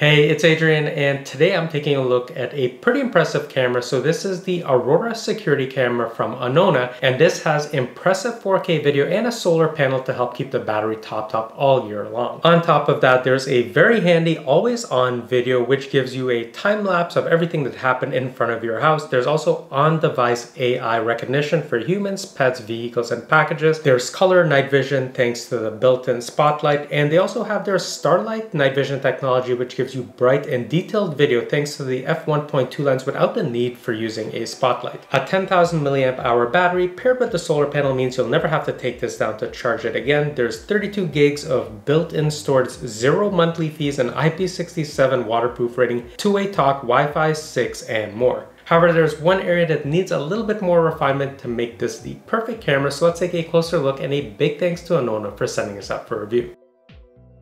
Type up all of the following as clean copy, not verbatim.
Hey, it's Adrian, and today I'm taking a look at a pretty impressive camera. So this is the Aurora Security Camera from Anona, and this has impressive 4K video and a solar panel to help keep the battery topped up all year long. On top of that, there's a very handy always-on video which gives you a time lapse of everything that happened in front of your house. There's also on-device AI recognition for humans, pets, vehicles, and packages. There's color night vision thanks to the built-in spotlight, and they also have their Starlight night vision technology which gives you bright and detailed video thanks to the f1.2 lens without the need for using a spotlight. A 10,000 milliamp hour battery paired with the solar panel means you'll never have to take this down to charge it again. There's 32 gigs of built-in storage, 0 monthly fees, an IP67 waterproof rating, two-way talk, Wi-Fi 6, and more. However, there's one area that needs a little bit more refinement to make this the perfect camera, so let's take a closer look, and a big thanks to Anona for sending us up for review.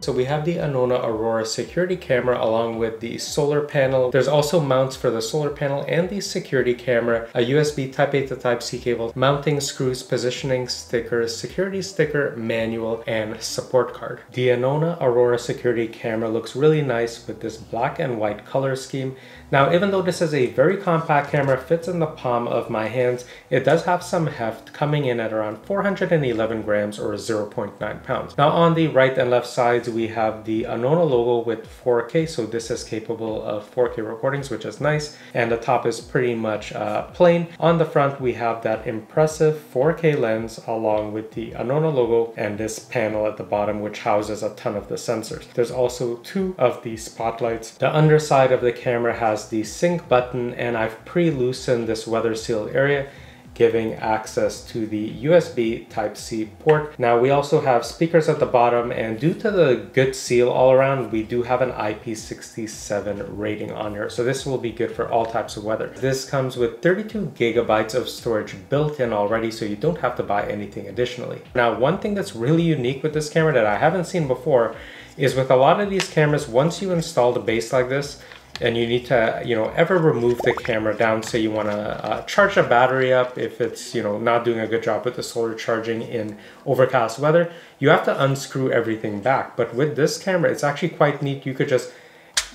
So we have the Anona Aurora Security Camera along with the solar panel. There's also mounts for the solar panel and the security camera, a USB Type-A to Type-C cable, mounting screws, positioning stickers, security sticker, manual, and support card. The Anona Aurora Security Camera looks really nice with this black and white color scheme. Now, even though this is a very compact camera, fits in the palm of my hands, it does have some heft, coming in at around 411 grams or 0.9 pounds. Now, on the right and left sides, we have the Anona logo with 4K, so this is capable of 4K recordings, which is nice, and the top is pretty much plain. On the front, we have that impressive 4K lens along with the Anona logo and this panel at the bottom, which houses a ton of the sensors. There's also two of the spotlights. The underside of the camera has the sync button, and I've pre-loosened this weather sealed area, giving access to the USB Type-C port. Now we also have speakers at the bottom, and due to the good seal all around, we do have an IP67 rating on here. So this will be good for all types of weather. This comes with 32 gigabytes of storage built in already, so you don't have to buy anything additionally. Now, one thing that's really unique with this camera that I haven't seen before is with a lot of these cameras, once you install the base like this, and you need to, ever remove the camera down, say you want to charge the battery up if it's, not doing a good job with the solar charging in overcast weather, you have to unscrew everything back. But with this camera, it's actually quite neat. You could just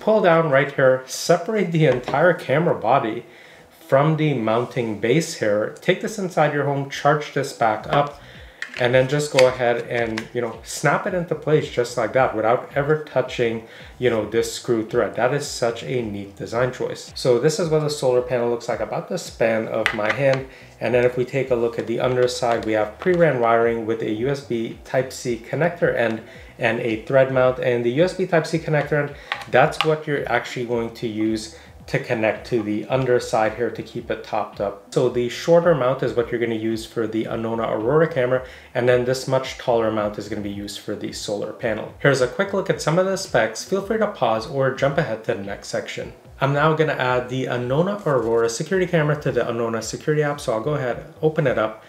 pull down right here, separate the entire camera body from the mounting base here, take this inside your home, charge this back up, and then just go ahead and, snap it into place just like that without ever touching, this screw thread. That is such a neat design choice. So this is what the solar panel looks like, about the span of my hand. And then if we take a look at the underside, we have pre-ran wiring with a USB Type-C connector end and a thread mount. And the USB Type-C connector end, that's what you're actually going to use to connect to the underside here to keep it topped up. So the shorter mount is what you're going to use for the Anona Aurora camera, and then this much taller mount is going to be used for the solar panel. Here's a quick look at some of the specs. Feel free to pause or jump ahead to the next section. I'm now going to add the Anona Aurora Security Camera to the Anona Security app, so I'll go ahead, open it up,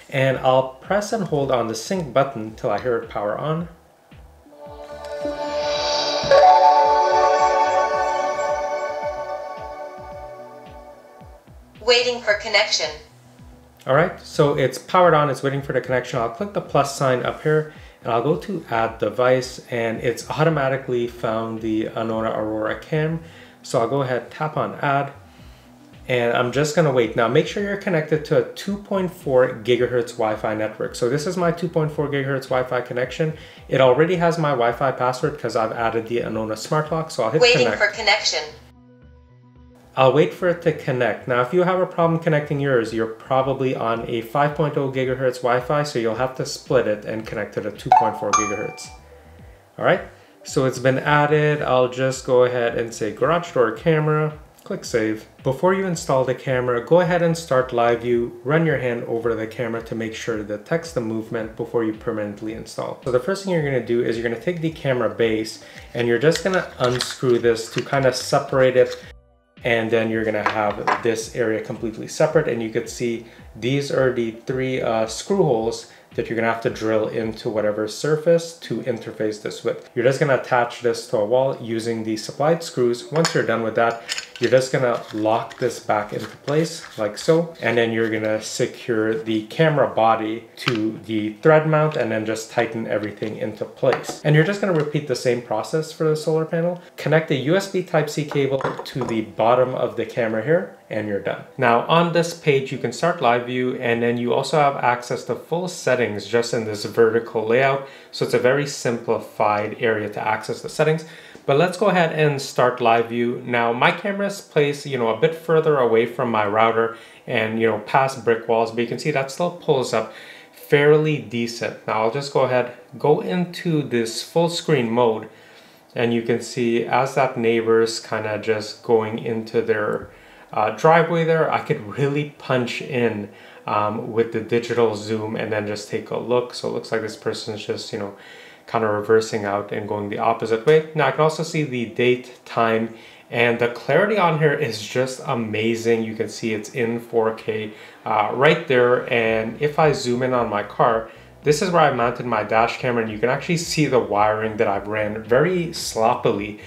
and I'll press and hold on the sync button till I hear it power on. Waiting for connection. All right, so it's powered on, it's waiting for the connection. I'll click the plus sign up here and I'll go to add device, and it's automatically found the Anona Aurora cam. So I'll go ahead, tap on add, and I'm just gonna wait. Now make sure you're connected to a 2.4 gigahertz Wi-Fi network. So this is my 2.4 gigahertz Wi-Fi connection. It already has my Wi-Fi password because I've added the Anona smart lock. So I'll hit waiting connect. for connection. I'll wait for it to connect. Now, if you have a problem connecting yours, you're probably on a 5.0 gigahertz Wi-Fi, so you'll have to split it and connect to the 2.4 gigahertz. All right, so it's been added. I'll just go ahead and say garage door camera, click save. Before you install the camera, go ahead and start live view. Run your hand over the camera to make sure it detects the movement before you permanently install. So the first thing you're gonna do is you're gonna take the camera base and you're just gonna unscrew this to kind of separate it. And then you're gonna have this area completely separate, and you could see these are the three screw holes that you're gonna have to drill into whatever surface to interface this with. You're just gonna attach this to a wall using the supplied screws. Once you're done with that, you're just gonna lock this back into place like so, and then you're gonna secure the camera body to the thread mount and then just tighten everything into place. And you're just gonna repeat the same process for the solar panel. Connect the USB Type-C cable to the bottom of the camera here, and you're done. Now on this page, you can start live view, and then you also have access to full settings just in this vertical layout. So it's a very simplified area to access the settings. But let's go ahead and start live view. Now my camera is placed, a bit further away from my router and, past brick walls, but you can see that still pulls up fairly decent. Now I'll just go ahead, go into this full screen mode, and you can see as that neighbor's kind of just going into their driveway there, I could really punch in with the digital zoom and then just take a look. So it looks like this person's just, kind of reversing out and going the opposite way. Now I can also see the date, time, and the clarity on here is just amazing. You can see it's in 4K right there. And if I zoom in on my car, this is where I mounted my dash camera, and you can actually see the wiring that I've ran very sloppily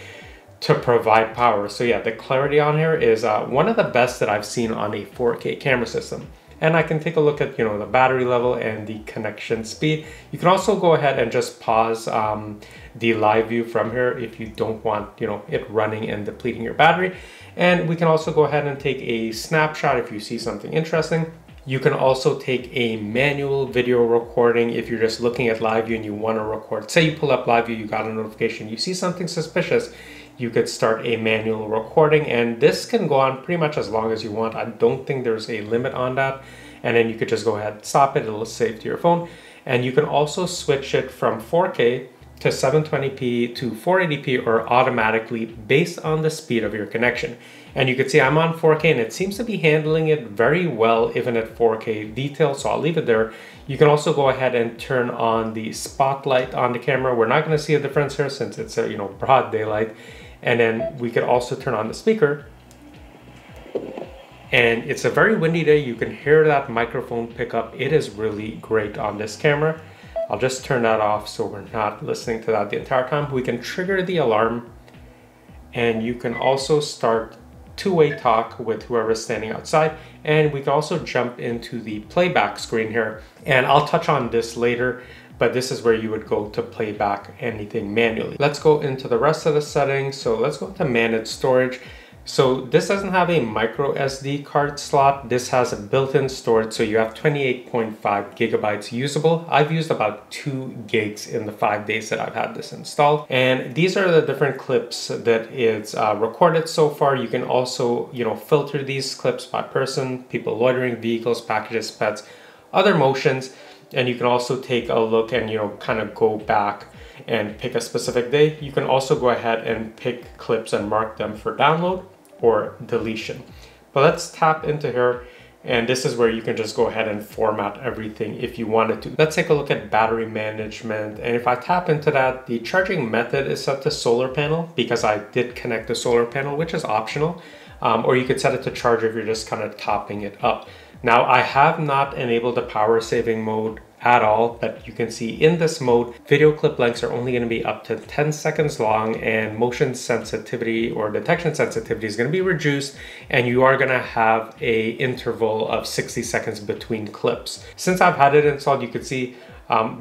to provide power. So yeah, the clarity on here is one of the best that I've seen on a 4K camera system. And I can take a look at, the battery level and the connection speed. You can also go ahead and just pause the live view from here if you don't want, it running and depleting your battery. And we can also go ahead and take a snapshot if you see something interesting. You can also take a manual video recording if you're just looking at live view and you want to record. Say you pull up live view, you got a notification, you see something suspicious, you could start a manual recording, and this can go on pretty much as long as you want. I don't think there's a limit on that. And then you could just go ahead, stop it, it'll save to your phone. And you can also switch it from 4K to 720p to 480p or automatically based on the speed of your connection. And you can see I'm on 4K and it seems to be handling it very well even at 4K detail, so I'll leave it there. You can also go ahead and turn on the spotlight on the camera. We're not going to see a difference here since it's a broad daylight. And then we could also turn on the speaker. And it's a very windy day. You can hear that microphone pickup. It is really great on this camera. I'll just turn that off so we're not listening to that the entire time. We can trigger the alarm, and you can also start two-way talk with whoever's standing outside. And we can also jump into the playback screen here. And I'll touch on this later, but this is where you would go to play back anything manually. Let's go into the rest of the settings. So let's go to manage storage. So this doesn't have a micro SD card slot. This has a built-in storage, so you have 28.5 gigabytes usable. I've used about 2 gigs in the 5 days that I've had this installed. And these are the different clips that it's recorded so far. You can also, filter these clips by person, people loitering, vehicles, packages, pets, other motions. And you can also take a look and, kind of go back and pick a specific day. You can also go ahead and pick clips and mark them for download or deletion. But let's tap into here, and this is where you can just go ahead and format everything if you wanted to. Let's take a look at battery management. And if I tap into that, the charging method is set to solar panel because I did connect the solar panel, which is optional. Or you could set it to charge if you're just kind of topping it up. Now I have not enabled the power saving mode at all, but you can see in this mode, video clip lengths are only going to be up to 10 seconds long, and motion sensitivity or detection sensitivity is going to be reduced, and you are going to have a interval of 60 seconds between clips. Since I've had it installed, you can see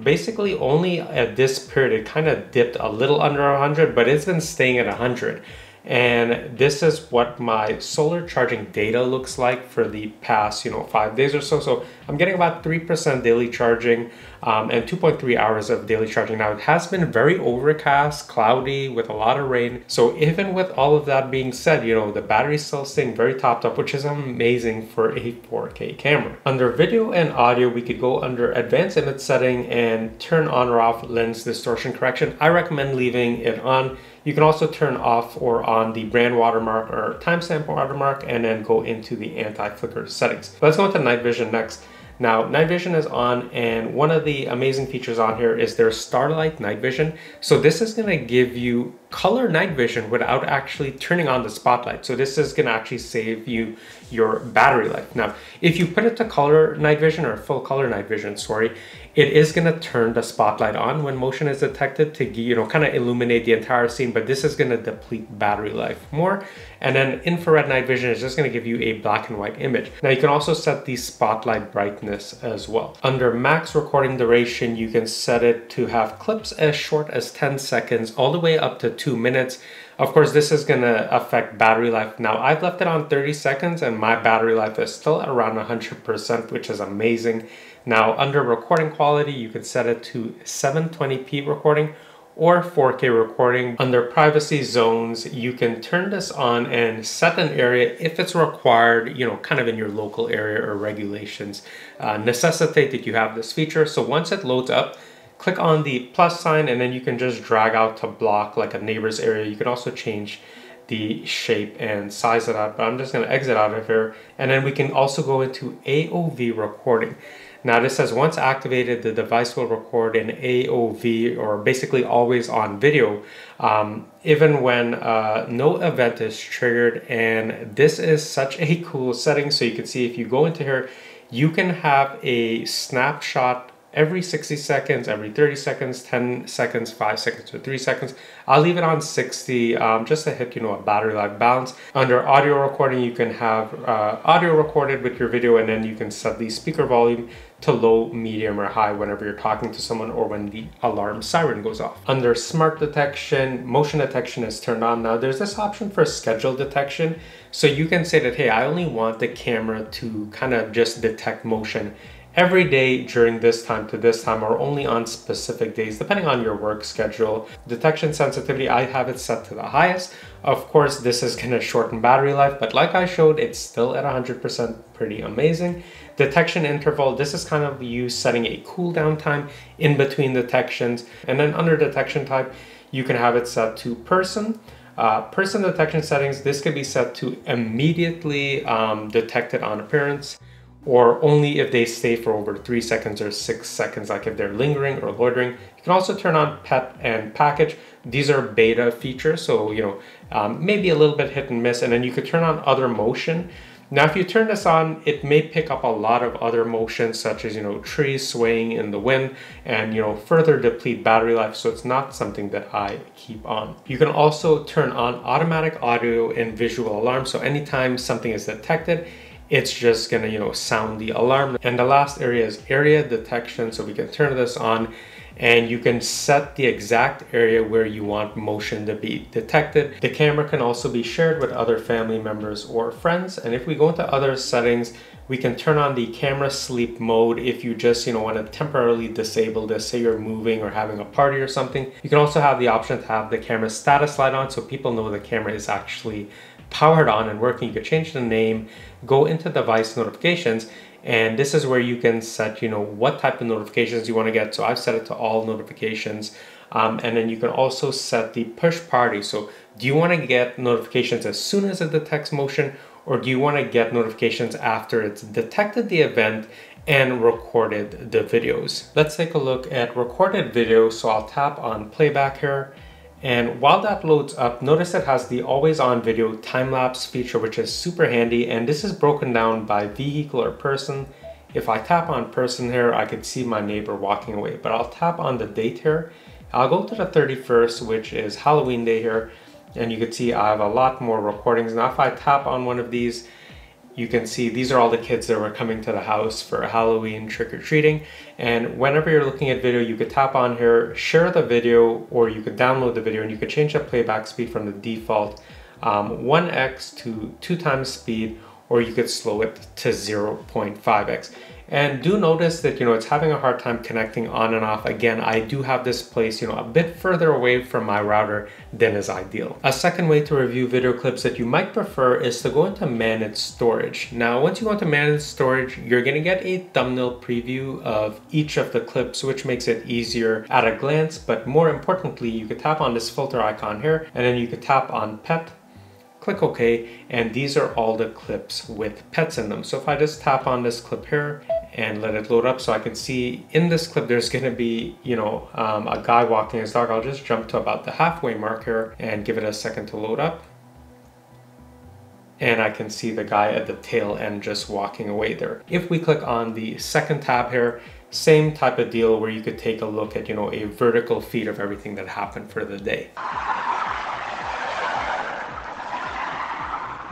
basically only at this period it kind of dipped a little under 100, but it's been staying at 100. And this is what my solar charging data looks like for the past 5 days or so. So I'm getting about 3% daily charging and 2.3 hours of daily charging. Now it has been very overcast, cloudy with a lot of rain. So even with all of that being said, the battery's still staying very topped up, which is amazing for a 4K camera. Under video and audio, we could go under advanced image setting and turn on or off lens distortion correction. I recommend leaving it on. You can also turn off or on the brand watermark or timestamp watermark, and then go into the anti-flicker settings. Let's go into night vision next. Now, night vision is on, and one of the amazing features on here is their Starlight night vision. So this is gonna give you color night vision without actually turning on the spotlight. So this is gonna actually save you your battery life. Now, if you put it to color night vision or full color night vision, sorry, it is gonna turn the spotlight on when motion is detected to, you know, kind of illuminate the entire scene, but this is gonna deplete battery life more. And then infrared night vision is just gonna give you a black and white image. Now you can also set the spotlight brightness as well. Under max recording duration, you can set it to have clips as short as 10 seconds all the way up to 2 minutes. Of course, this is gonna affect battery life. Now, I've left it on 30 seconds and my battery life is still at around 100%, which is amazing. Now, under recording quality, you can set it to 720p recording or 4K recording. Under privacy zones, you can turn this on and set an area if it's required, you know, kind of in your local area or regulations necessitate that you have this feature. So once it loads up, click on the plus sign and then you can just drag out to block like a neighbor's area. You can also change the shape and size of that, but I'm just gonna exit out of here. And then we can also go into AOV recording. Now this says once activated, the device will record in AOV, or basically always on video, even when no event is triggered. And this is such a cool setting. So you can see if you go into here, you can have a snapshot every 60 seconds, every 30 seconds, 10 seconds, 5 seconds, or 3 seconds. I'll leave it on 60 just to hit, you know, a battery life balance. Under audio recording, you can have audio recorded with your video, and then you can set the speaker volume to low, medium, or high whenever you're talking to someone or when the alarm siren goes off. Under smart detection, motion detection is turned on. Now there's this option for schedule detection. So you can say that, hey, I only want the camera to kind of just detect motion every day during this time to this time, or only on specific days, depending on your work schedule. Detection sensitivity, I have it set to the highest. Of course, this is gonna shorten battery life, but like I showed, it's still at 100%, pretty amazing. Detection interval, this is kind of you setting a cooldown time in between detections. And then under detection type, you can have it set to person. Person detection settings, this can be set to immediately detected on appearance, or only if they stay for over 3 seconds or 6 seconds, like if they're lingering or loitering. You can also turn on pet and package. These are beta features, so you know, maybe a little bit hit and miss. And then you could turn on other motion. Now, if you turn this on, it may pick up a lot of other motions, such as, you know, trees swaying in the wind, and, you know, further deplete battery life. So it's not something that I keep on. You can also turn on automatic audio and visual alarm. So anytime something is detected, it's just gonna, you know, sound the alarm. And the last area is area detection. So we can turn this on and you can set the exact area where you want motion to be detected. The camera can also be shared with other family members or friends. And if we go into other settings, we can turn on the camera sleep mode if you just, you know, want to temporarily disable this, say you're moving or having a party or something. You can also have the option to have the camera status light on so people know the camera is actually powered on and working. You could change the name, go into device notifications, and this is where you can set, you know, what type of notifications you want to get. So I've set it to all notifications. And then you can also set the push priority. So do you want to get notifications as soon as it detects motion, or do you want to get notifications after it's detected the event and recorded the videos? Let's take a look at recorded video. So I'll tap on playback here. And while that loads up, notice it has the always on video time-lapse feature, which is super handy. And this is broken down by vehicle or person. If I tap on person here, I could see my neighbor walking away, but I'll tap on the date here. I'll go to the 31st, which is Halloween day here. And you can see I have a lot more recordings. Now, if I tap on one of these, you can see these are all the kids that were coming to the house for Halloween trick-or-treating. And whenever you're looking at video, you could tap on here, share the video, or you could download the video, and you could change the playback speed from the default 1x to 2 times speed, or you could slow it to 0.5x. And do notice that, you know, it's having a hard time connecting on and off. Again, I do have this placed, you know, a bit further away from my router than is ideal. A second way to review video clips that you might prefer is to go into manage storage. Now, once you go into manage storage, you're gonna get a thumbnail preview of each of the clips, which makes it easier at a glance. But more importantly, you could tap on this filter icon here, and then you could tap on pet, click OK, and these are all the clips with pets in them. So if I just tap on this clip here and let it load up. So I can see in this clip there's going to be, you know, a guy walking his dog. I'll just jump to about the halfway mark here and give it a second to load up. And I can see the guy at the tail end just walking away there. If we click on the second tab here, same type of deal where you could take a look at, you know, a vertical feed of everything that happened for the day.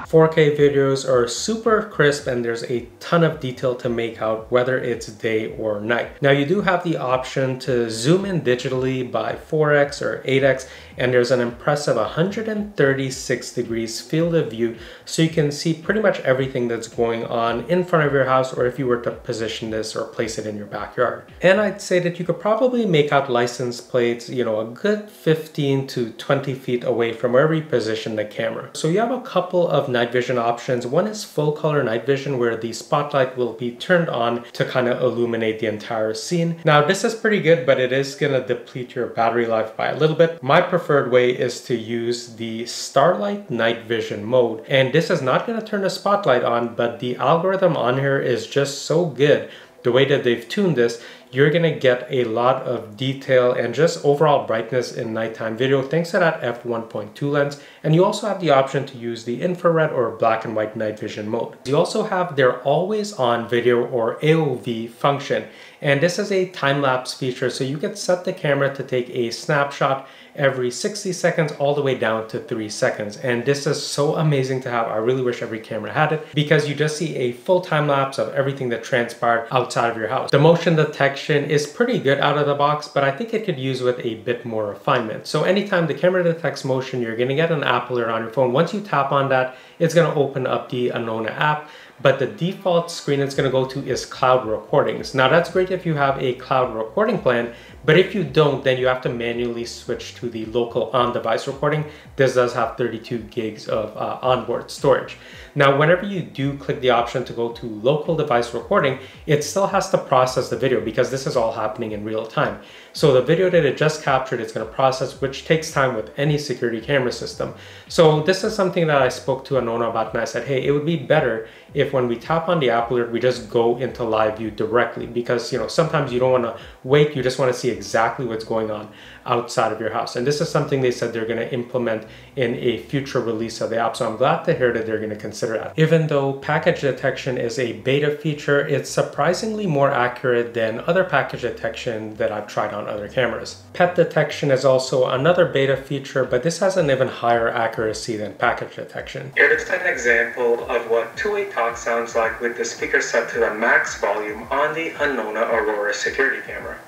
4K videos are super crisp and there's a ton of detail to make out whether it's day or night. Now you do have the option to zoom in digitally by 4x or 8x, and there's an impressive 136 degrees field of view, so you can see pretty much everything that's going on in front of your house, or if you were to position this or place it in your backyard. And I'd say that you could probably make out license plates, you know, a good 15 to 20 feet away from wherever you position the camera. So you have a couple of night vision options. One is full color night vision, where the spotlight will be turned on to kind of illuminate the entire scene. Now this is pretty good, but it is going to deplete your battery life by a little bit. My preferred way is to use the Starlight night vision mode, and this is not going to turn the spotlight on, but the algorithm on here is just so good. The way that they've tuned this, you're going to get a lot of detail and just overall brightness in nighttime video thanks to that f1.2 lens. And you also have the option to use the infrared or black and white night vision mode. You also have their always on video or AOV function, and this is a time-lapse feature, so you can set the camera to take a snapshot every 60 seconds all the way down to 3 seconds. And this is so amazing to have. I really wish every camera had it, because you just see a full time lapse of everything that transpired outside of your house. The motion detection is pretty good out of the box, but I think it could use with a bit more refinement. So anytime the camera detects motion, you're going to get an app alert on your phone. Once you tap on that, it's going to open up the Anona app, but the default screen it's going to go to is cloud recordings. Now that's great if you have a cloud recording plan, but if you don't, then you have to manually switch to the local on-device recording. This does have 32 gigs of onboard storage. Now, whenever you do click the option to go to local device recording, it still has to process the video, because this is all happening in real time. So the video that it just captured, it's going to process, which takes time with any security camera system. So this is something that I spoke to Anona about, and I said, hey, it would be better if when we tap on the app alert, we just go into live view directly, because, you know, sometimes you don't want to wait, you just want to see exactly what's going on outside of your house. And this is something they said they're going to implement in a future release of the app. So I'm glad to hear that they're going to consider that. Even though package detection is a beta feature, it's surprisingly more accurate than other package detection that I've tried on other cameras. Pet detection is also another beta feature, but this has an even higher accuracy than package detection. Here is an example of what two-way talk sounds like with the speaker set to the max volume on the Anona Aurora Security Camera.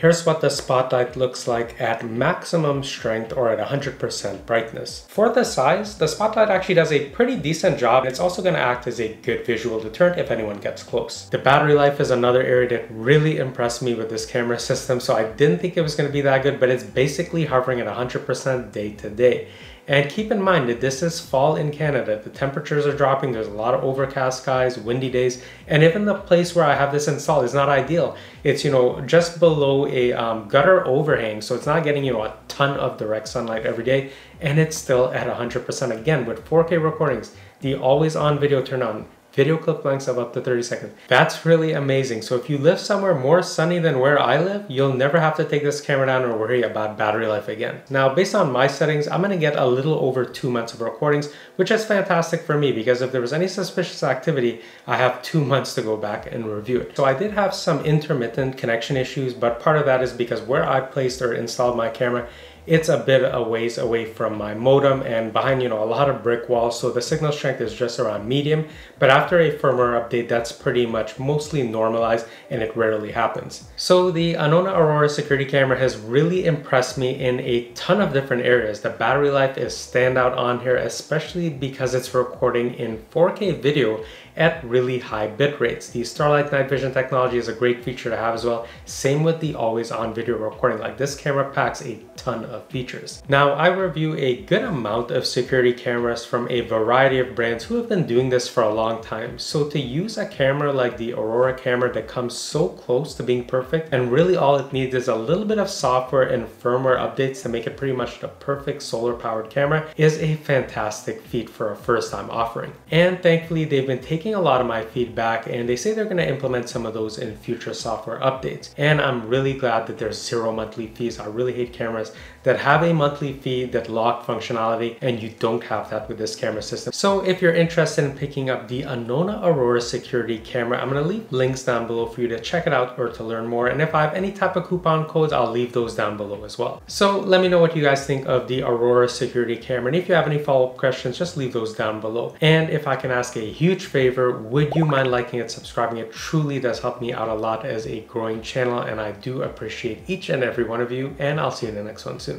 Here's what the spotlight looks like at maximum strength or at 100% brightness. For the size, the spotlight actually does a pretty decent job. It's also going to act as a good visual deterrent if anyone gets close. The battery life is another area that really impressed me with this camera system, so I didn't think it was going to be that good, but it's basically hovering at 100% day to day. And keep in mind that this is fall in Canada. The temperatures are dropping. There's a lot of overcast skies, windy days, and even the place where I have this installed is not ideal. It's, you know, just below a gutter overhang, so it's not getting, you know, a ton of direct sunlight every day, and it's still at 100%. Again, with 4K recordings, the always on video turn on, video clip lengths of up to 30 seconds. That's really amazing. So if you live somewhere more sunny than where I live, you'll never have to take this camera down or worry about battery life again. Now, based on my settings, I'm gonna get a little over 2 months of recordings, which is fantastic for me, because if there was any suspicious activity, I have 2 months to go back and review it. So I did have some intermittent connection issues, but part of that is because where I placed or installed my camera, it's a bit a ways away from my modem and behind, you know, a lot of brick walls, so the signal strength is just around medium. But after a firmware update, that's pretty much mostly normalized, and it rarely happens. So the Anona Aurora Security Camera has really impressed me in a ton of different areas. The battery life is standout on here, especially because it's recording in 4K video at really high bit rates. The Starlight night vision technology is a great feature to have as well. Same with the always on video recording. Like, this camera packs a ton of features. Now, I review a good amount of security cameras from a variety of brands who have been doing this for a long time. So to use a camera like the Aurora camera that comes so close to being perfect, and really all it needs is a little bit of software and firmware updates to make it pretty much the perfect solar powered camera, is a fantastic feat for a first time offering. And thankfully they've been taking a lot of my feedback and they say they're going to implement some of those in future software updates. And I'm really glad that there's 0 monthly fees. I really hate cameras that have a monthly fee that lock functionality, and you don't have that with this camera system. So if you're interested in picking up the Anona Aurora Security Camera, I'm going to leave links down below for you to check it out or to learn more. And if I have any type of coupon codes, I'll leave those down below as well. So let me know what you guys think of the Aurora Security Camera. And if you have any follow-up questions, just leave those down below. And if I can ask a huge favor, would you mind liking it, subscribing? It truly does help me out a lot as a growing channel, and I do appreciate each and every one of you, and I'll see you in the next one soon.